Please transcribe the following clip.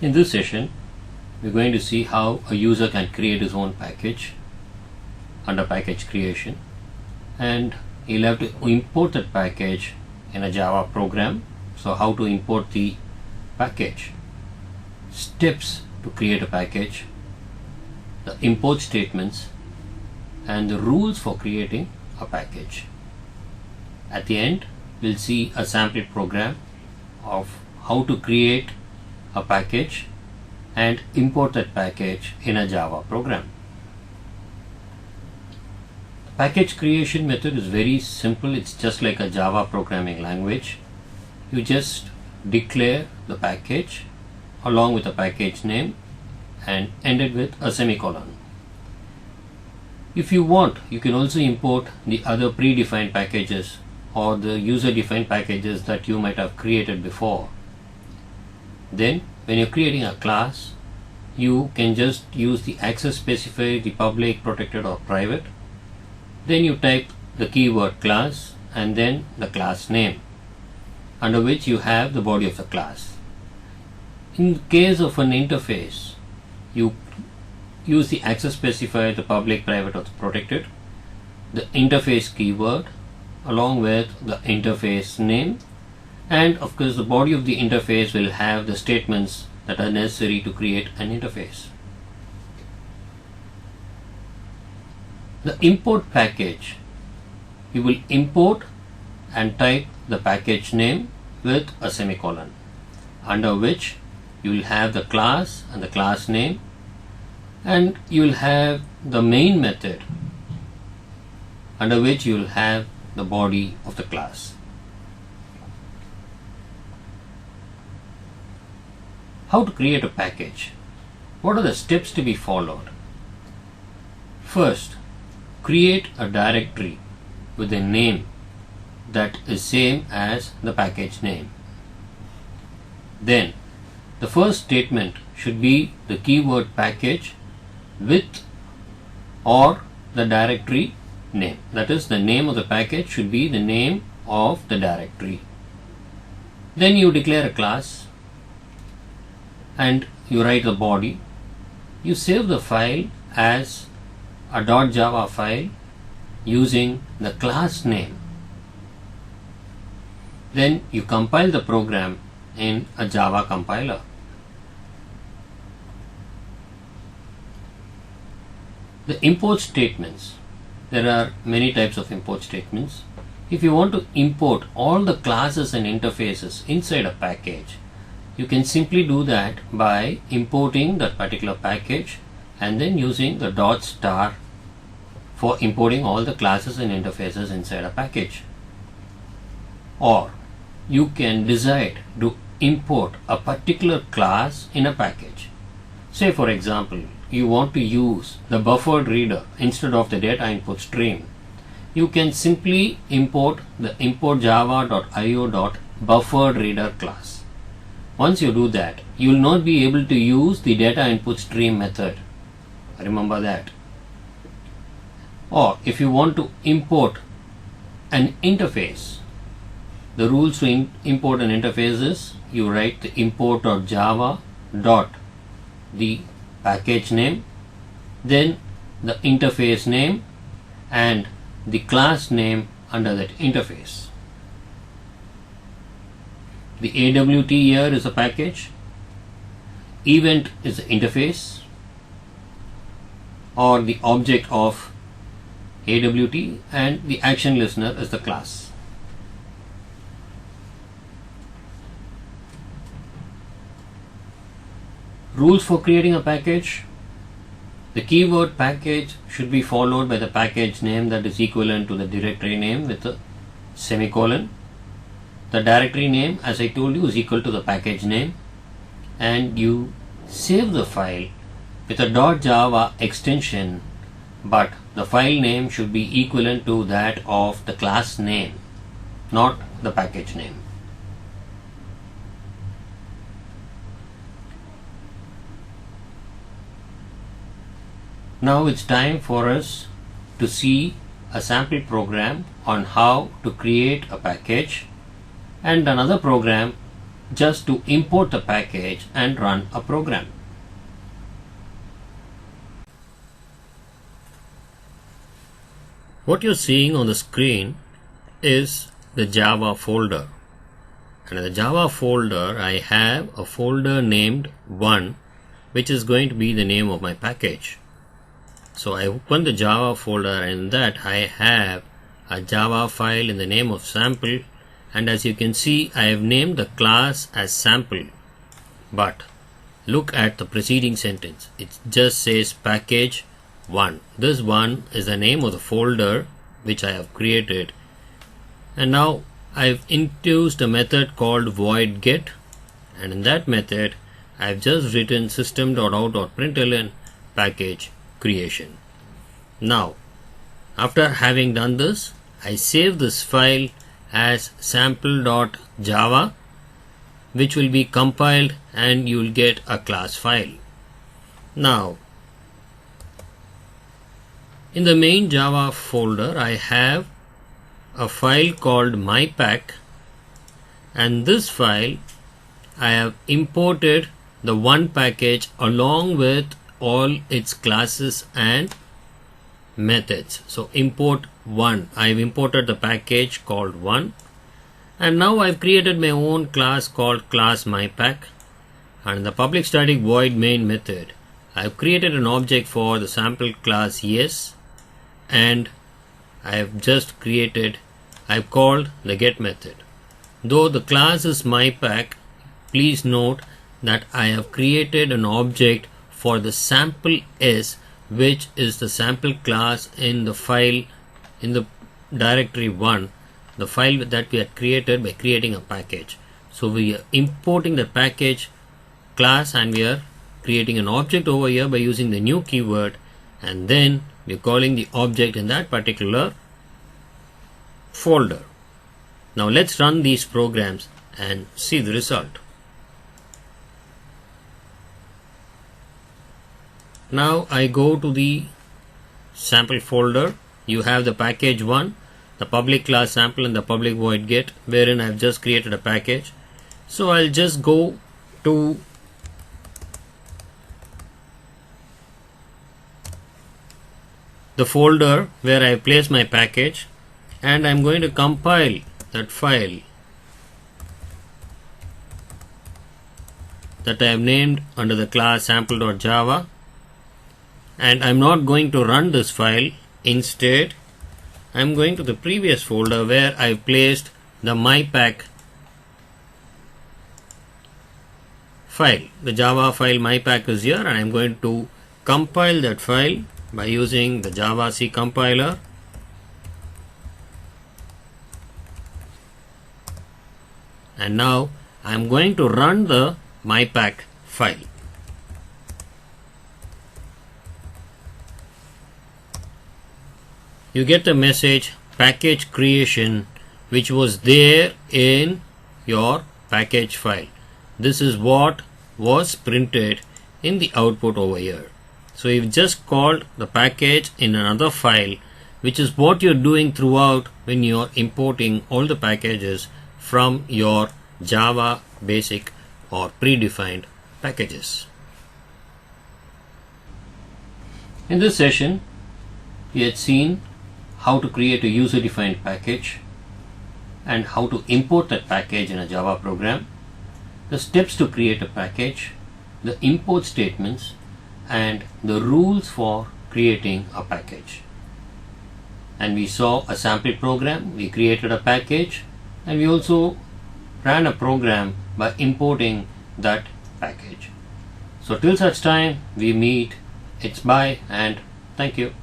In this session, we're going to see how a user can create his own package under package creation, and he'll have to import that package in a Java program. So how to import the package, steps to create a package, the import statements, and the rules for creating a package. At the end, we'll see a sample program of how to create a package and import that package in a Java program. The package creation method is very simple. It's just like a Java programming language. You just declare the package along with the package name and end it with a semicolon. If you want, you can also import the other predefined packages or the user-defined packages that you might have created before. Then, when you're creating a class, you can just use the access specifier, the public, protected, or private. Then you type the keyword class and then the class name, under which you have the body of the class. In case of an interface, you use the access specifier, the public, private, or the protected, the interface keyword along with the interface name, and of course the body of the interface will have the statements that are necessary to create an interface. The import package, you will import and type the package name with a semicolon, under which you will have the class and the class name, and you will have the main method, under which you will have the body of the class. How to create a package? What are the steps to be followed? First, create a directory with a name that is same as the package name. Then, the first statement should be the keyword package with or the directory name. That is, the name of the package should be the name of the directory. Then you declare a class and you write the body. You save the file as a .java file using the class name. Then you compile the program in a Java compiler. The import statements. There are many types of import statements. If you want to import all the classes and interfaces inside a package, you can simply do that by importing that particular package and then using the ** for importing all the classes and interfaces inside a package. Or you can decide to import a particular class in a package. Say for example, you want to use the buffered reader instead of the data input stream. You can simply import the import java.io.bufferedReader class. Once you do that, you will not be able to use the data input stream method. Remember that. Or if you want to import an interface, the rules to import an interface is you write the import.java dot the package name, then the interface name and the class name under that interface. The AWT here is a package, event is the interface or the object of AWT, and the action listener is the class. Rules for creating a package. The keyword package should be followed by the package name that is equivalent to the directory name with a semicolon. The directory name, as I told you, is equal to the package name, and you save the file with a .java extension, but the file name should be equivalent to that of the class name, not the package name. Now it's time for us to see a sample program on how to create a package and another program just to import the package and run a program. What you're seeing on the screen is the Java folder. And in the Java folder, I have a folder named 1, which is going to be the name of my package. So I open the Java folder, and in that I have a Java file in the name of sample, and as you can see, I have named the class as sample. But look at the preceding sentence. It just says package 1. This 1 is the name of the folder which I have created. And now I've introduced a method called void get, and in that method I've just written system.out.println package creation. Now, after having done this, I save this file as sample.java, which will be compiled and you will get a class file. Now, in the main Java folder, I have a file called mypack, and this file I have imported the one package along with all its classes and methods. So import 1. I have imported the package called 1, and now I have created my own class called class mypack, and in the public static void main method I have created an object for the sample class yes, and I have just created, I have called the get method. Though the class is mypack, please note that I have created an object for the sample s, which is the sample class in the file in the directory 1, the file that we had created by creating a package. So we are importing the package class and we are creating an object over here by using the new keyword, and then we are calling the object in that particular folder. Now let's run these programs and see the result. Now I go to the sample folder. You have the package 1, the public class sample, and the public void get, wherein I have just created a package. So I'll just go to the folder where I place my package, and I'm going to compile that file that I have named under the class sample.java, and I'm not going to run this file. Instead, I'm going to the previous folder where I've placed the mypack file. The Java file mypack is here, and I'm going to compile that file by using the Java C compiler. And now I'm going to run the mypack file. You get the message package creation, which was there in your package file. This is what was printed in the output over here. So you've just called the package in another file, which is what you're doing throughout when you're importing all the packages from your Java basic or predefined packages. In this session, we had seen how to create a user-defined package and how to import that package in a Java program, the steps to create a package, the import statements, and the rules for creating a package. And we saw a sample program, we created a package, and we also ran a program by importing that package. So till such time we meet, it's bye and thank you.